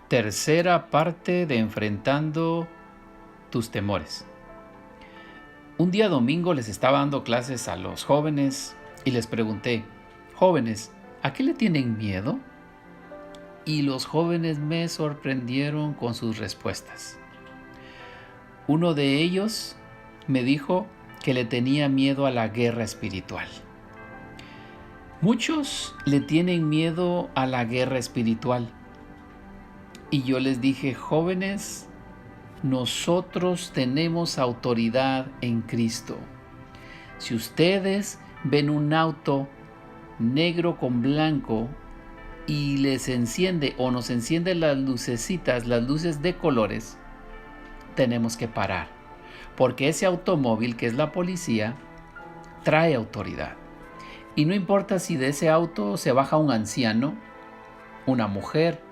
Tercera parte de enfrentando tus temores. Un día domingo les estaba dando clases a los jóvenes y les pregunté, jóvenes, ¿a qué le tienen miedo? Y los jóvenes me sorprendieron con sus respuestas. Uno de ellos me dijo que le tenía miedo a la guerra espiritual. Muchos le tienen miedo a la guerra espiritual. Y yo les dije, jóvenes, nosotros tenemos autoridad en Cristo. Si ustedes ven un auto negro con blanco y les enciende o nos enciende las lucecitas, las luces de colores, tenemos que parar. Porque ese automóvil, que es la policía, trae autoridad. Y no importa si de ese auto se baja un anciano, una mujer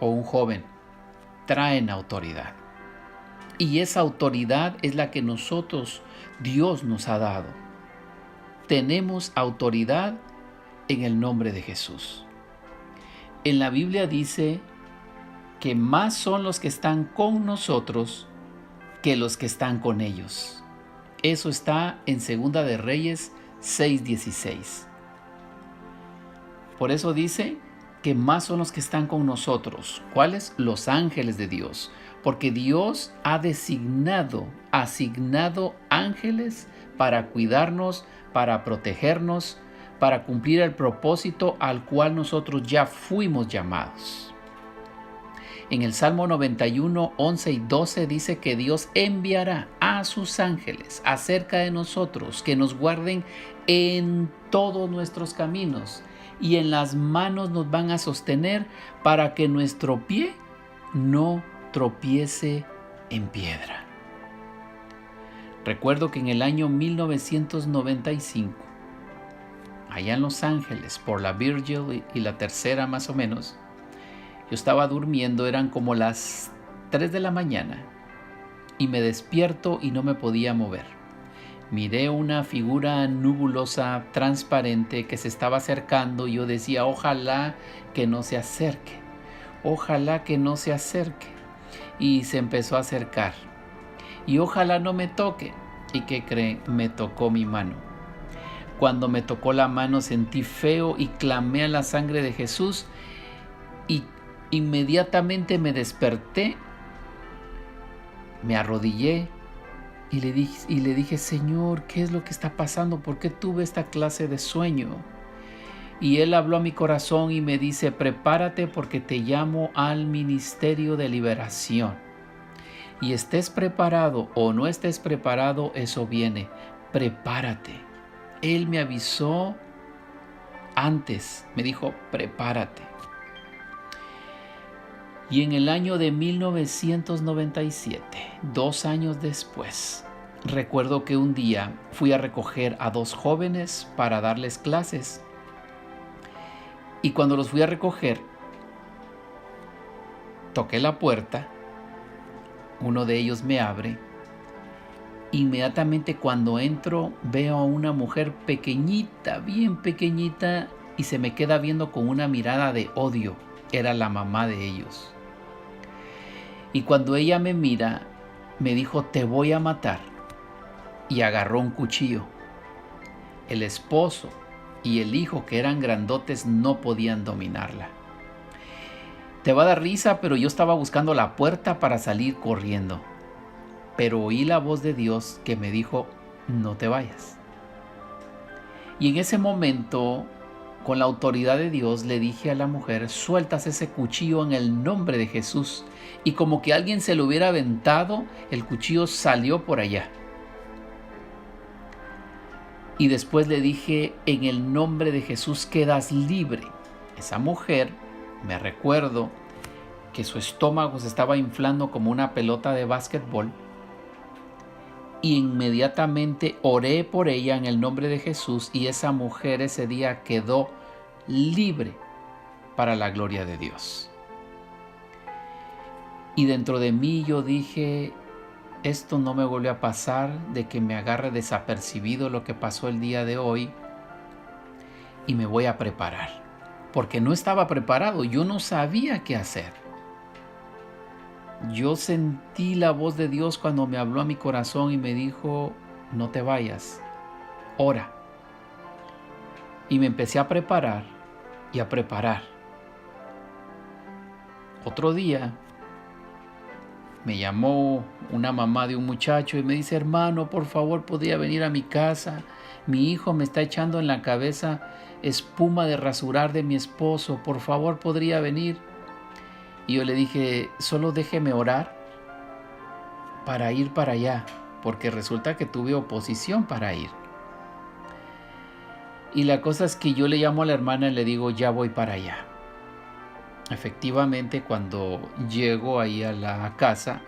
o un joven, traen autoridad. Y esa autoridad es la que Dios nos ha dado. Tenemos autoridad en el nombre de Jesús. En la Biblia dice que más son los que están con nosotros que los que están con ellos. Eso está en Segunda de Reyes 6:16. Por eso dice que más son los que están con nosotros. ¿Cuáles? Los ángeles de Dios. Porque Dios ha asignado ángeles para cuidarnos, para protegernos, para cumplir el propósito al cual nosotros ya fuimos llamados. En el Salmo 91, 11 y 12 dice que Dios enviará a sus ángeles acerca de nosotros, que nos guarden en todos nuestros caminos, y en las manos nos van a sostener para que nuestro pie no tropiece en piedra. Recuerdo que en el año 1995, allá en Los Ángeles, por la Virgil y la Tercera más o menos, yo estaba durmiendo, eran como las 3 de la mañana, y me despierto y no me podía mover. Miré una figura nubulosa, transparente, que se estaba acercando y yo decía, ojalá que no se acerque, ojalá que no se acerque. Y se empezó a acercar. Y ojalá no me toque. ¿Y qué creen? Me tocó mi mano. Cuando me tocó la mano sentí feo y clamé a la sangre de Jesús y inmediatamente me desperté, me arrodillé y le dije, Señor, ¿qué es lo que está pasando? ¿Por qué tuve esta clase de sueño? Y Él habló a mi corazón y me dice, prepárate porque te llamo al ministerio de liberación. Y estés preparado o no estés preparado, eso viene. Prepárate. Él me avisó antes, me dijo, prepárate. Y en el año de 1997, 2 años después, recuerdo que un día fui a recoger a 2 jóvenes para darles clases. Y cuando los fui a recoger, toqué la puerta, uno de ellos me abre. Inmediatamente cuando entro veo a una mujer pequeñita, bien pequeñita, y se me queda viendo con una mirada de odio. Era la mamá de ellos. Y cuando ella me mira, me dijo, te voy a matar. Y agarró un cuchillo. El esposo y el hijo, que eran grandotes, no podían dominarla. Te va a dar risa, pero yo estaba buscando la puerta para salir corriendo. Pero oí la voz de Dios que me dijo, no te vayas. Y en ese momento, con la autoridad de Dios, le dije a la mujer, sueltas ese cuchillo en el nombre de Jesús. Y como que alguien se lo hubiera aventado, el cuchillo salió por allá. Y después le dije, en el nombre de Jesús quedas libre. Esa mujer, me recuerdo que su estómago se estaba inflando como una pelota de básquetbol. Y inmediatamente oré por ella en el nombre de Jesús y esa mujer ese día quedó libre para la gloria de Dios. Y dentro de mí yo dije, esto no me vuelve a pasar, de que me agarre desapercibido lo que pasó el día de hoy, y me voy a preparar. Porque no estaba preparado, yo no sabía qué hacer. yo sentí la voz de Dios cuando me habló a mi corazón y me dijo, no te vayas, ora. Y me empecé a preparar y a preparar. Otro día me llamó una mamá de un muchacho y me dice, hermano, por favor, ¿podría venir a mi casa? Mi hijo me está echando en la cabeza espuma de rasurar de mi esposo, por favor, ¿podría venir? Y yo le dije, solo déjeme orar para ir para allá, porque resulta que tuve oposición para ir. Y la cosa es que yo le llamo a la hermana y le digo, ya voy para allá. Efectivamente, cuando llego ahí a la casa,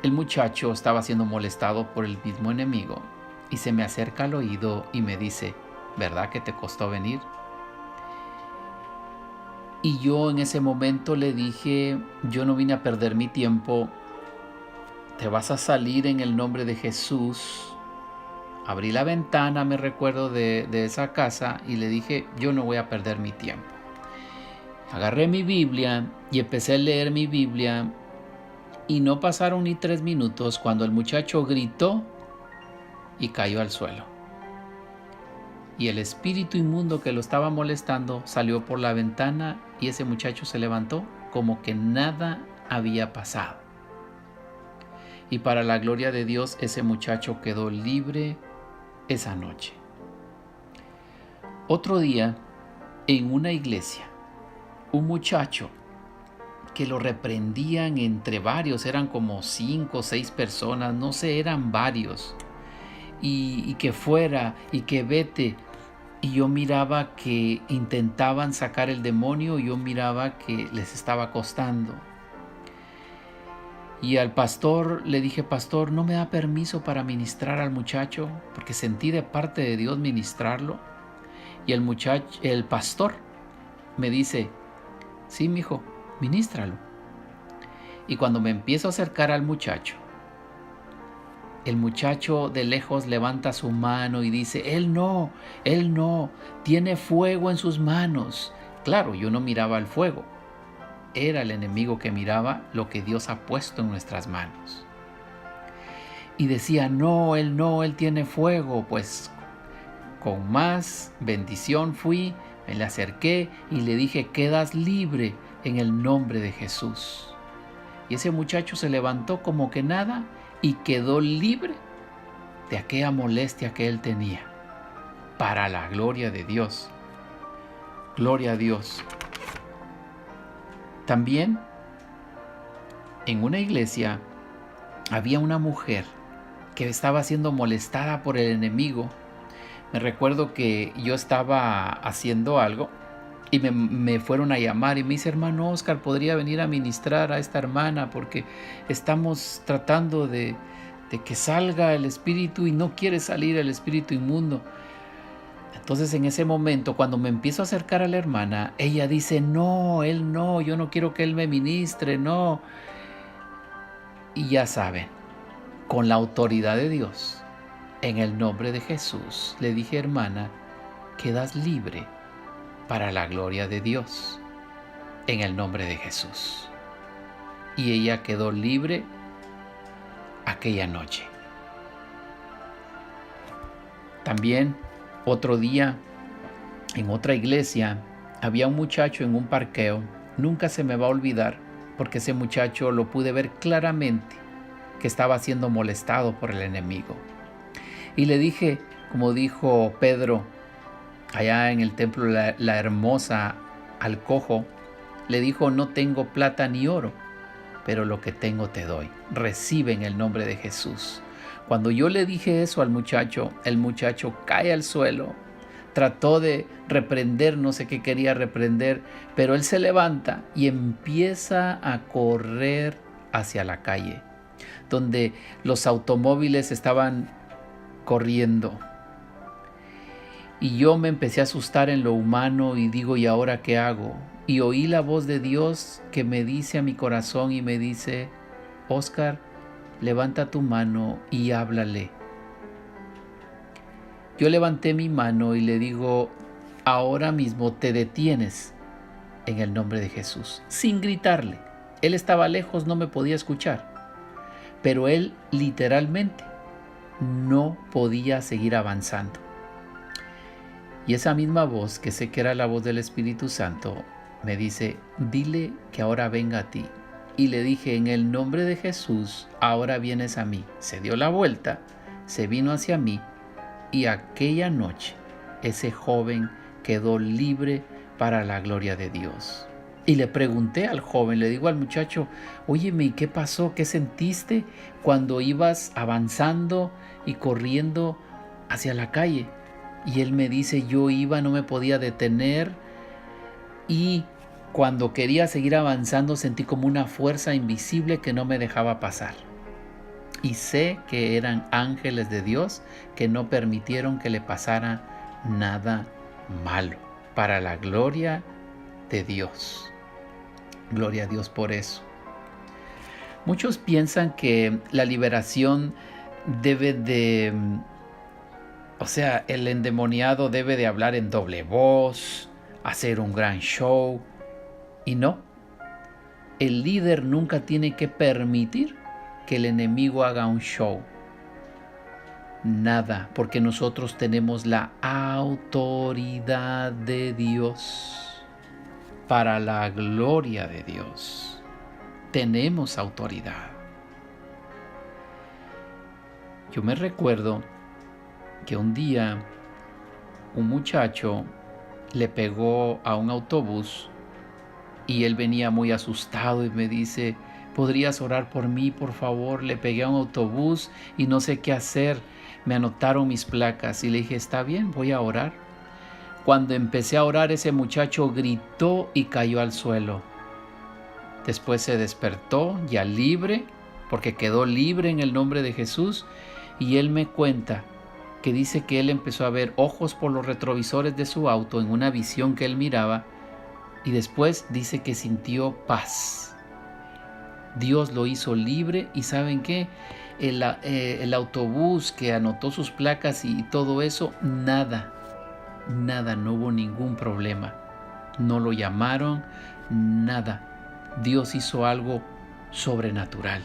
el muchacho estaba siendo molestado por el mismo enemigo y se me acerca al oído y me dice, ¿verdad que te costó venir? Y yo en ese momento le dije, yo no vine a perder mi tiempo, te vas a salir en el nombre de Jesús. Abrí la ventana, me recuerdo de esa casa y le dije, yo no voy a perder mi tiempo. Agarré mi Biblia y empecé a leer mi Biblia y no pasaron ni 3 minutos cuando el muchacho gritó y cayó al suelo. Y el espíritu inmundo que lo estaba molestando salió por la ventana y ese muchacho se levantó como que nada había pasado. Y para la gloria de Dios, ese muchacho quedó libre esa noche. Otro día, en una iglesia, un muchacho que lo reprendían entre varios, eran como 5 o 6 personas, no sé, eran varios, y que fuera, y que vete, y yo miraba que intentaban sacar el demonio, y yo miraba que les estaba costando. Y al pastor le dije, pastor, ¿no me da permiso para ministrar al muchacho? Porque sentí de parte de Dios ministrarlo. Y el pastor me dice, sí, mijo, ministralo. Y cuando me empiezo a acercar al muchacho, el muchacho de lejos levanta su mano y dice, él no, tiene fuego en sus manos. Claro, yo no miraba el fuego. Era el enemigo que miraba lo que Dios ha puesto en nuestras manos. Y decía, no, él tiene fuego. Pues con más bendición fui, me le acerqué y le dije, quedas libre en el nombre de Jesús. Y ese muchacho se levantó como que nada y quedó libre de aquella molestia que él tenía. Para la gloria de Dios. Gloria a Dios. También en una iglesia había una mujer que estaba siendo molestada por el enemigo. Me recuerdo que yo estaba haciendo algo y me fueron a llamar y me dice, hermano Oscar, ¿podría venir a ministrar a esta hermana? Porque estamos tratando de que salga el espíritu y no quiere salir el espíritu inmundo. Entonces en ese momento, cuando me empiezo a acercar a la hermana, ella dice, no, él no, yo no quiero que él me ministre, no. Y ya saben, con la autoridad de Dios, en el nombre de Jesús, le dije, hermana, quedas libre para la gloria de Dios, en el nombre de Jesús. Y ella quedó libre aquella noche. También otro día, en otra iglesia, había un muchacho en un parqueo. Nunca se me va a olvidar, porque ese muchacho lo pude ver claramente, que estaba siendo molestado por el enemigo. Y le dije, como dijo Pedro, allá en el templo la Hermosa, al cojo, le dijo, no tengo plata ni oro, pero lo que tengo te doy. Recibe en el nombre de Jesús. Cuando yo le dije eso al muchacho, el muchacho cae al suelo, trató de reprender, no sé qué quería reprender, pero él se levanta y empieza a correr hacia la calle, donde los automóviles estaban corriendo. Y yo me empecé a asustar en lo humano y digo, ¿y ahora qué hago? Y oí la voz de Dios que me dice a mi corazón y me dice, Oscar, levanta tu mano y háblale. Yo levanté mi mano y le digo, ahora mismo te detienes en el nombre de Jesús, sin gritarle, Él estaba lejos, no me podía escuchar, pero él literalmente no podía seguir avanzando. Y esa misma voz, que sé que era la voz del Espíritu Santo, me dice, dile que ahora venga a ti. Y le dije, en el nombre de Jesús, ahora vienes a mí. Se dio la vuelta, se vino hacia mí, y aquella noche ese joven quedó libre para la gloria de Dios. Y le pregunté al joven, le digo al muchacho, óyeme, ¿qué pasó? ¿Qué sentiste cuando ibas avanzando y corriendo hacia la calle? Y él me dice, yo iba, no me podía detener, y cuando quería seguir avanzando sentí como una fuerza invisible que no me dejaba pasar. Y sé que eran ángeles de Dios que no permitieron que le pasara nada malo, para la gloria de Dios. Gloria a Dios por eso. Muchos piensan que la liberación debe de, el endemoniado debe de hablar en doble voz, hacer un gran show, y no. El líder nunca tiene que permitir que el enemigo haga un show. Nada, porque nosotros tenemos la autoridad de Dios. Para la gloria de Dios. Tenemos autoridad. Yo me recuerdo que un día un muchacho le pegó a un autobús y él venía muy asustado y me dice, ¿podrías orar por mí, por favor? Le pegué a un autobús y no sé qué hacer. Me anotaron mis placas y le dije, está bien, voy a orar. Cuando empecé a orar, ese muchacho gritó y cayó al suelo. Después se despertó, ya libre, porque quedó libre en el nombre de Jesús, y él me cuenta que dice que él empezó a ver ojos por los retrovisores de su auto en una visión que él miraba, y después dice que sintió paz. Dios lo hizo libre, y ¿saben qué? El autobús que anotó sus placas y todo eso, nada, no hubo ningún problema. No lo llamaron, nada. Dios hizo algo sobrenatural.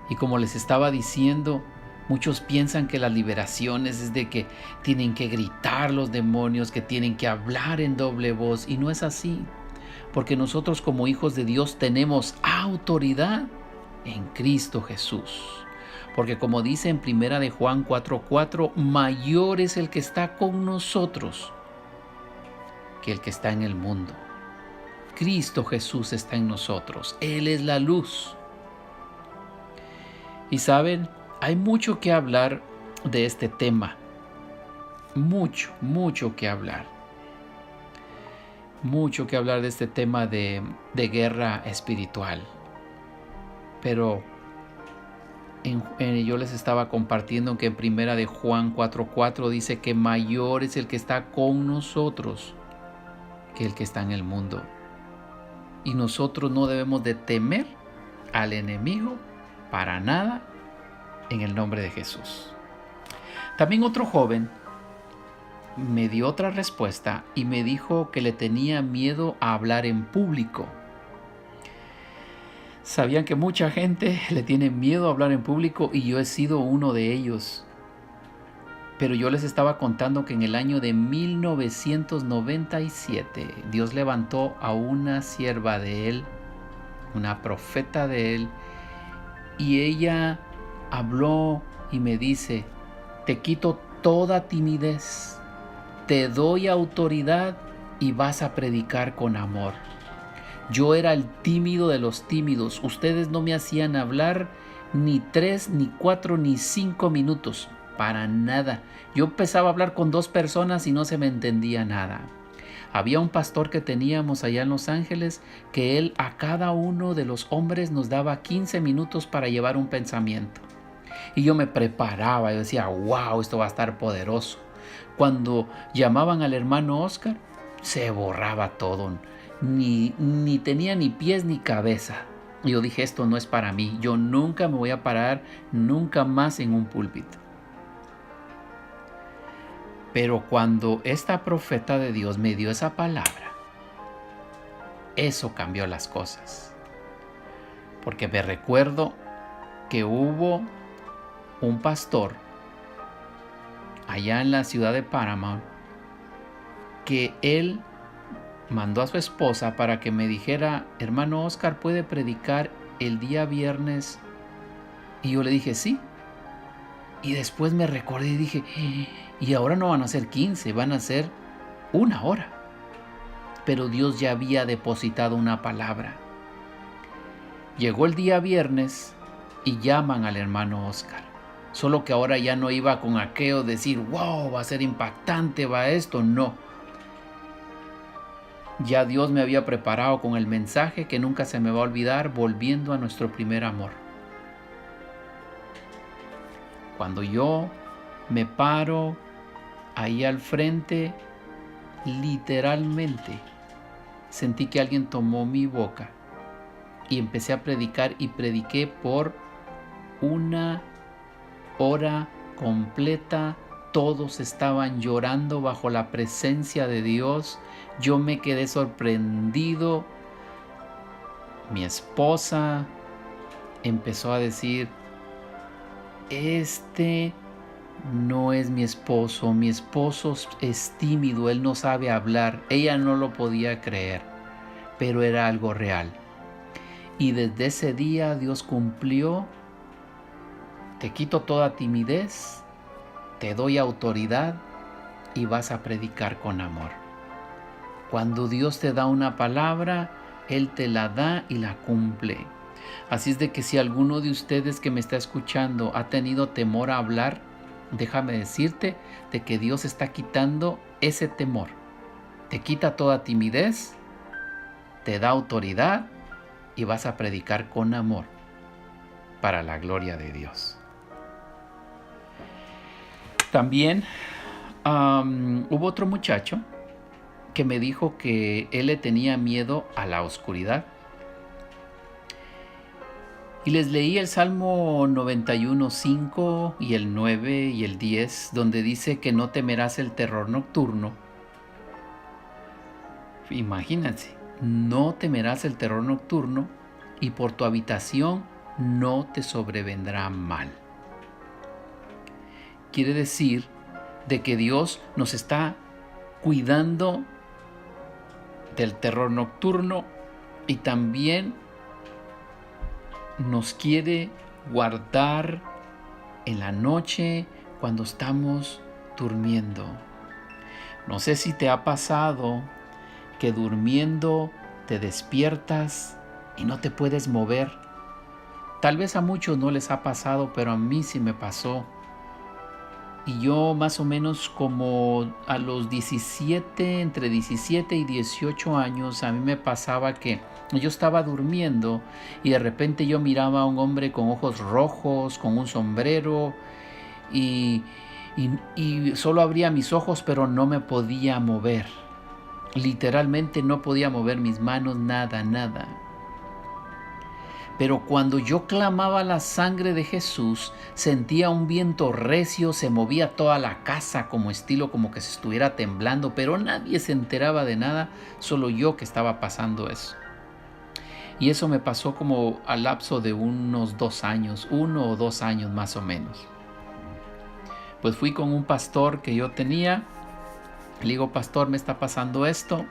Y como les estaba diciendo, muchos piensan que las liberaciones es de que tienen que gritar los demonios, que tienen que hablar en doble voz, y no es así, porque nosotros como hijos de Dios tenemos autoridad en Cristo Jesús. Porque como dice en 1 de Juan 4:4, mayor es el que está con nosotros que el que está en el mundo. Cristo Jesús está en nosotros. Él es la luz. Y saben, hay mucho que hablar de este tema. Mucho que hablar. Mucho que hablar de este tema de guerra espiritual. Pero yo les estaba compartiendo que en 1 de Juan 4:4 dice que mayor es el que está con nosotros que el que está en el mundo. Y nosotros no debemos de temer al enemigo para nada, en el nombre de Jesús. También otro joven me dio otra respuesta y me dijo que le tenía miedo a hablar en público. Sabían que mucha gente le tiene miedo a hablar en público y yo he sido uno de ellos. Pero yo les estaba contando que en el año de 1997 Dios levantó a una sierva de Él, una profeta de Él, y ella habló y me dice, te quito toda timidez, te doy autoridad y vas a predicar con amor. Yo era el tímido de los tímidos. Ustedes no me hacían hablar ni 3, ni 4, ni 5 minutos. Para nada. Yo empezaba a hablar con 2 personas y no se me entendía nada. Había un pastor que teníamos allá en Los Ángeles que él a cada uno de los hombres nos daba 15 minutos para llevar un pensamiento. Y yo me preparaba, yo decía, wow, esto va a estar poderoso. Cuando llamaban al hermano Oscar, se borraba todo. Ni tenía ni pies ni cabeza. Y yo dije, esto no es para mí. Yo nunca me voy a parar, nunca más en un púlpito. Pero cuando esta profeta de Dios me dio esa palabra, eso cambió las cosas. Porque me recuerdo que hubo un pastor allá en la ciudad de Paramount que él mandó a su esposa para que me dijera: hermano Oscar, ¿puede predicar el día viernes? Y yo le dije sí. Y después me recordé y dije: y ahora no van a ser 15, van a ser 1 hora. Pero Dios ya había depositado una palabra. Llegó el día viernes y llaman al hermano Oscar. Solo que ahora ya no iba con aquello de decir: wow, va a ser impactante, va esto. No. Ya Dios me había preparado con el mensaje que nunca se me va a olvidar, volviendo a nuestro primer amor. Cuando yo me paro ahí al frente, literalmente sentí que alguien tomó mi boca y empecé a predicar, y prediqué por 1 hora completa. Todos estaban llorando bajo la presencia de Dios. Yo me quedé sorprendido. Mi esposa empezó a decir: este no es mi esposo es tímido, él no sabe hablar. Ella no lo podía creer, pero era algo real. Y desde ese día Dios cumplió: te quito toda timidez, te doy autoridad y vas a predicar con amor. Cuando Dios te da una palabra, Él te la da y la cumple. Así es de que si alguno de ustedes que me está escuchando ha tenido temor a hablar, déjame decirte de que Dios está quitando ese temor. Te quita toda timidez, te da autoridad y vas a predicar con amor para la gloria de Dios. También hubo otro muchacho que me dijo que él le tenía miedo a la oscuridad. Y les leí el Salmo 91:5 y el 9 y el 10, donde dice que no temerás el terror nocturno. Imagínense, no temerás el terror nocturno, y por tu habitación no te sobrevendrá mal. Quiere decir de que Dios nos está cuidando del terror nocturno, y también nos quiere guardar en la noche cuando estamos durmiendo. No sé si te ha pasado que durmiendo te despiertas y no te puedes mover. Tal vez a muchos no les ha pasado, pero a mí sí me pasó. Y yo más o menos como a los 17, entre 17 y 18 años, a mí me pasaba que yo estaba durmiendo y de repente yo miraba a un hombre con ojos rojos, con un sombrero, y solo abría mis ojos, pero no me podía mover. Literalmente no podía mover mis manos, nada. Pero cuando yo clamaba la sangre de Jesús, sentía un viento recio, se movía toda la casa como que se estuviera temblando, pero nadie se enteraba de nada, solo yo que estaba pasando eso. Y eso me pasó como al lapso de unos 2 años, 1 o 2 años más o menos. Pues fui con un pastor que yo tenía, le digo: pastor, me está pasando esto.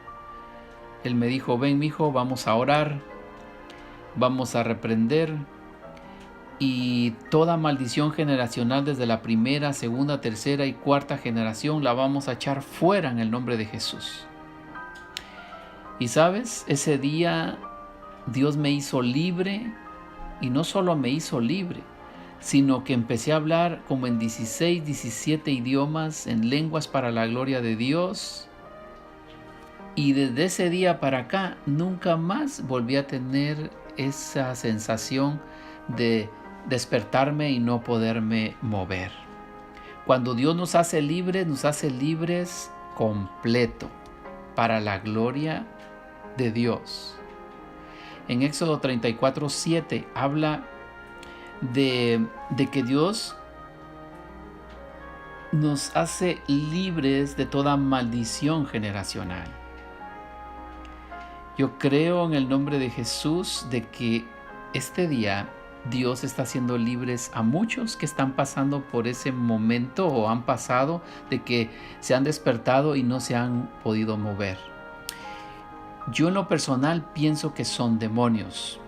Él me dijo: ven, mijo, vamos a orar. Vamos a reprender, y toda maldición generacional desde la primera, segunda, tercera y cuarta generación la vamos a echar fuera en el nombre de Jesús. Y sabes, ese día Dios me hizo libre, y no solo me hizo libre, sino que empecé a hablar como en 16, 17 idiomas, en lenguas para la gloria de Dios. Y desde ese día para acá nunca más volví a tener esa sensación de despertarme y no poderme mover. Cuando Dios nos hace libres completo para la gloria de Dios. En Éxodo 34:7 habla de que Dios nos hace libres de toda maldición generacional. Yo creo en el nombre de Jesús de que este día Dios está haciendo libres a muchos que están pasando por ese momento o han pasado de que se han despertado y no se han podido mover. Yo en lo personal pienso que son demonios.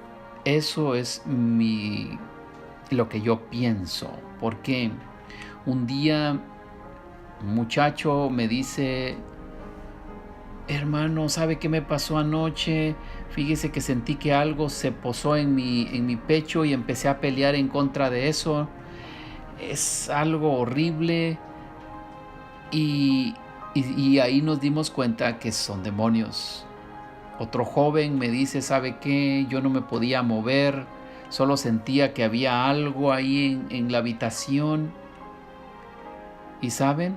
Eso es lo que yo pienso. Porque un día un muchacho me dice: hermano, ¿sabe qué me pasó anoche? Fíjese que sentí que algo se posó en mi pecho y empecé a pelear en contra de eso. Es algo horrible. Y ahí nos dimos cuenta que son demonios. Otro joven me dice: ¿sabe qué? Yo no me podía mover, solo sentía que había algo ahí en la habitación. Y ¿saben?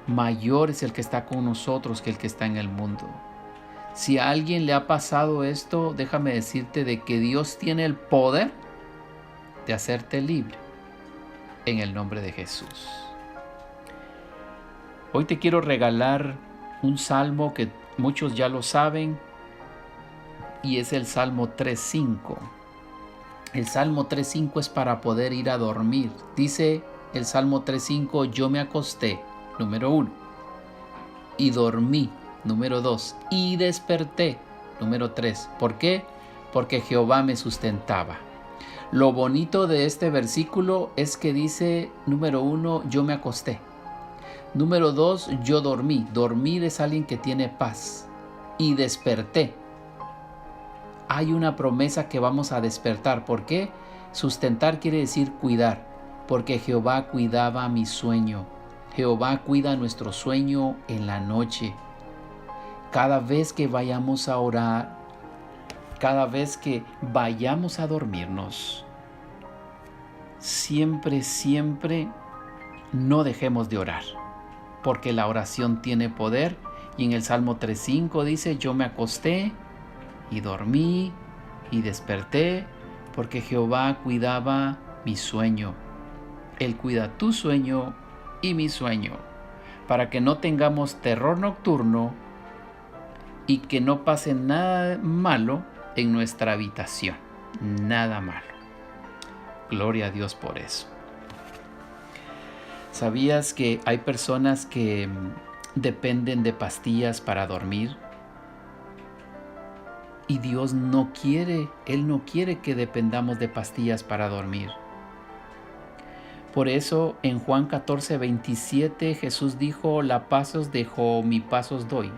Mayor es el que está con nosotros que el que está en el mundo. Si a alguien le ha pasado esto, déjame decirte de que Dios tiene el poder de hacerte libre en el nombre de Jesús. Hoy te quiero regalar un salmo que muchos ya lo saben y es el Salmo 3.5. El Salmo 3.5 es para poder ir a dormir. Dice el Salmo 3.5: yo me acosté, número 1, y dormí, número 2, y desperté, número 3. ¿Por qué? Porque Jehová me sustentaba. Lo bonito de este versículo es que dice, número 1, yo me acosté. Número 2, yo dormí. Dormir es alguien que tiene paz. Y desperté. Hay una promesa que vamos a despertar. ¿Por qué? Sustentar quiere decir cuidar. Porque Jehová cuidaba mi sueño. Jehová cuida nuestro sueño en la noche. Cada vez que vayamos a orar, cada vez que vayamos a dormirnos, siempre no dejemos de orar, porque la oración tiene poder. Y en el Salmo 3.5 dice: yo me acosté y dormí y desperté, porque Jehová cuidaba mi sueño. Él cuida tu sueño y mi sueño, para que no tengamos terror nocturno y que no pase nada malo en nuestra habitación. Nada malo. Gloria a Dios por eso. ¿Sabías que hay personas que dependen de pastillas para dormir? Y Dios no quiere, Él no quiere que dependamos de pastillas para dormir. Por eso en Juan 14:27 Jesús dijo: la paz os dejo, mi paz os doy.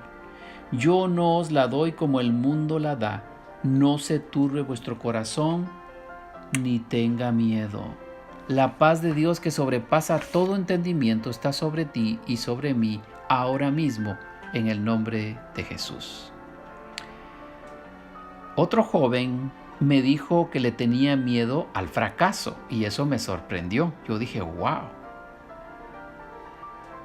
Yo no os la doy como el mundo la da. No se turbe vuestro corazón, ni tenga miedo. La paz de Dios que sobrepasa todo entendimiento está sobre ti y sobre mí ahora mismo, en el nombre de Jesús. Otro joven me dijo que le tenía miedo al fracaso y eso me sorprendió. Yo dije: wow.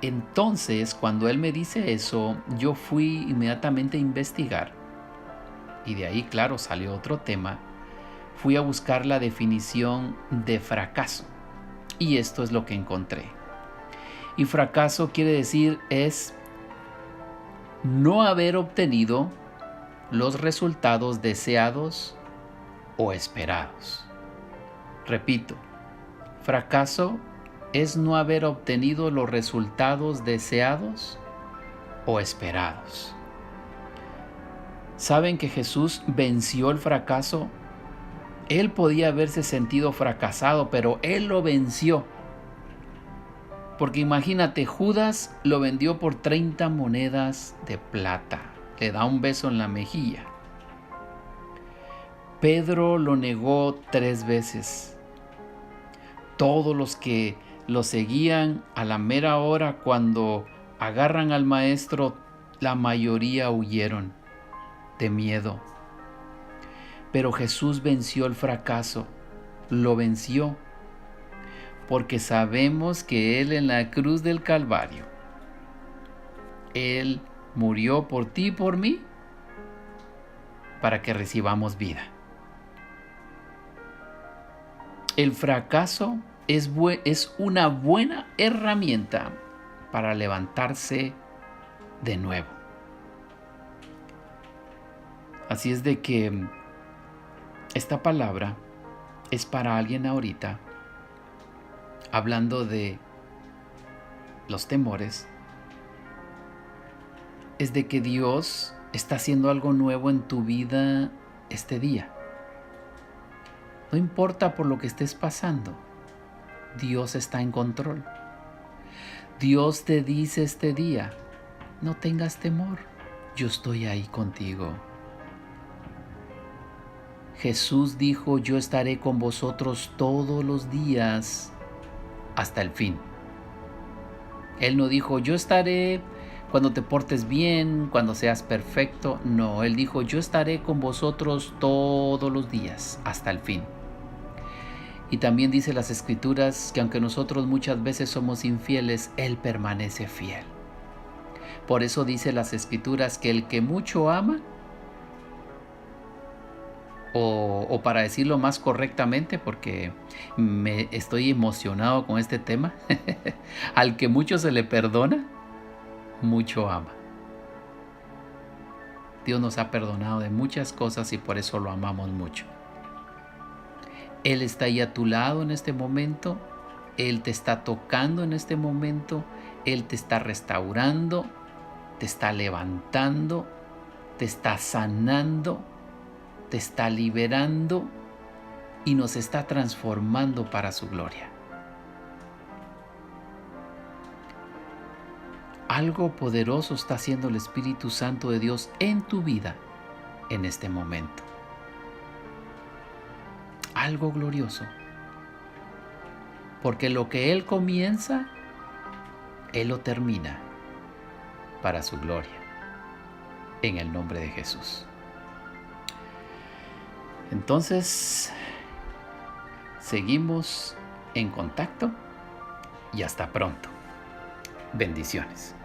Entonces, cuando él me dice eso, yo fui inmediatamente a investigar. Y de ahí, claro, salió otro tema. Fui a buscar la definición de fracaso. Y esto es lo que encontré. Y fracaso quiere decir es no haber obtenido los resultados deseados o esperados. Repito, fracaso es no haber obtenido los resultados deseados o esperados. ¿Saben que Jesús venció el fracaso? Él podía haberse sentido fracasado, pero Él lo venció. Porque imagínate, Judas lo vendió por 30 monedas de plata. Le da un beso en la mejilla. Pedro lo negó 3 veces. Todos los que lo seguían a la mera hora, cuando agarran al maestro, la mayoría huyeron de miedo. Pero Jesús venció el fracaso, lo venció, porque sabemos que Él en la cruz del Calvario, Él murió por ti y por mí, para que recibamos vida. El fracaso es una buena herramienta para levantarse de nuevo. Así es de que esta palabra es para alguien ahorita, hablando de los temores, es de que Dios está haciendo algo nuevo en tu vida este día. No importa por lo que estés pasando, Dios está en control. Dios te dice este día, no tengas temor, yo estoy ahí contigo. Jesús dijo, yo estaré con vosotros todos los días hasta el fin. Él no dijo, yo estaré cuando te portes bien, cuando seas perfecto. No, Él dijo, yo estaré con vosotros todos los días hasta el fin. Y también dice las Escrituras que aunque nosotros muchas veces somos infieles, Él permanece fiel. Por eso dice las Escrituras que el que mucho ama, o para decirlo más correctamente, porque me estoy emocionado con este tema, al que mucho se le perdona, mucho ama. Dios nos ha perdonado de muchas cosas y por eso lo amamos mucho. Él está ahí a tu lado en este momento, Él te está tocando en este momento, Él te está restaurando, te está levantando, te está sanando, te está liberando y nos está transformando para su gloria. Algo poderoso está haciendo el Espíritu Santo de Dios en tu vida en este momento. Algo glorioso. Porque lo que Él comienza, Él lo termina para su gloria. En el nombre de Jesús. Entonces, seguimos en contacto y hasta pronto. Bendiciones.